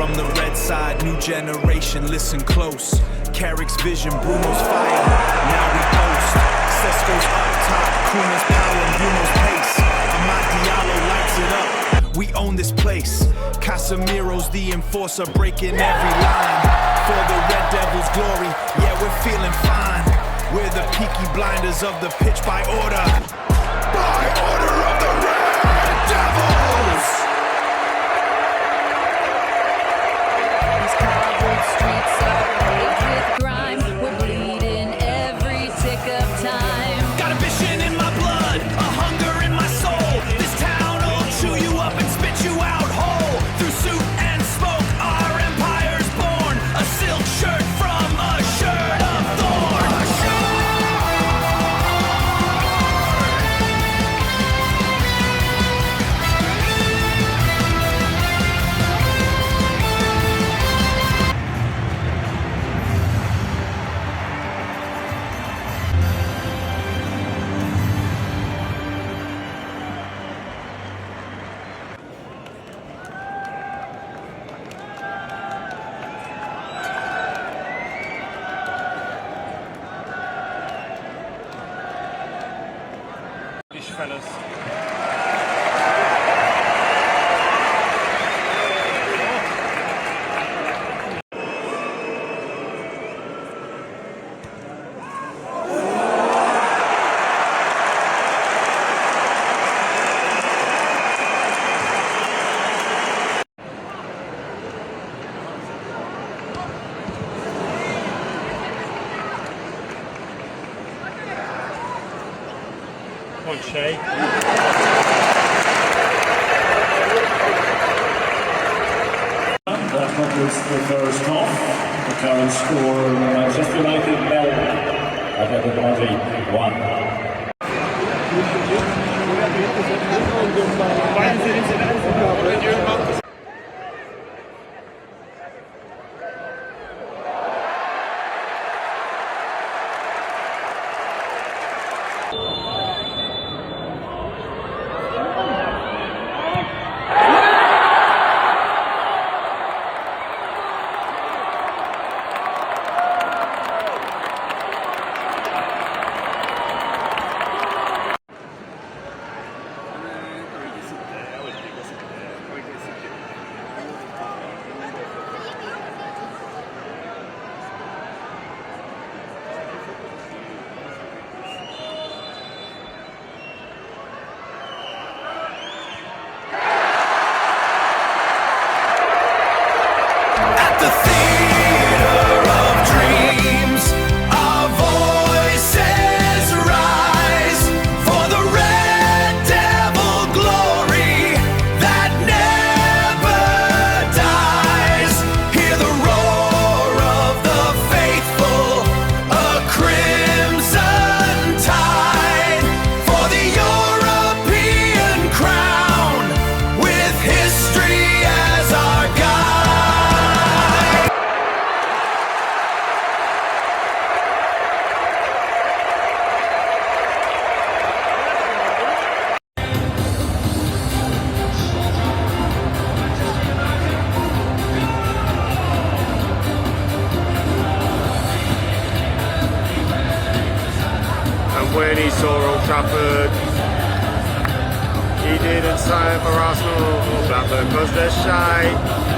from the red side, new generation, listen close. Carrick's vision, Bruno's fire, now we post. Sesko's up top, Kuma's power, Mbeumo's pace. Amad Diallo lights it up, we own this place. Casemiro's the enforcer, breaking every line. For the Red Devils' glory, yeah, we're feeling fine. We're the Peaky Blinders of the pitch by order. By order of the Red Devils! These cobbled streets are paved with grime. We're bleeding every tick of time. Got a vision in my blood, a hunger in my soul. This town will chew you up and spit you out whole. Through suit and smoke, our empire's born. A silk shirt from a shirt of thorn. Fellas. Come on, Shay. That concludes the first half. The current score, Manchester United 0, Atletico Madrid 1. The theater of dreams, our voices rise for the Red Devil glory that never dies. Hear the roar of the faithful, a crimson tide for the European crown, with history as our guide. When he saw Old Trafford, he didn't sign for Arsenal. Old Trafford was the shy.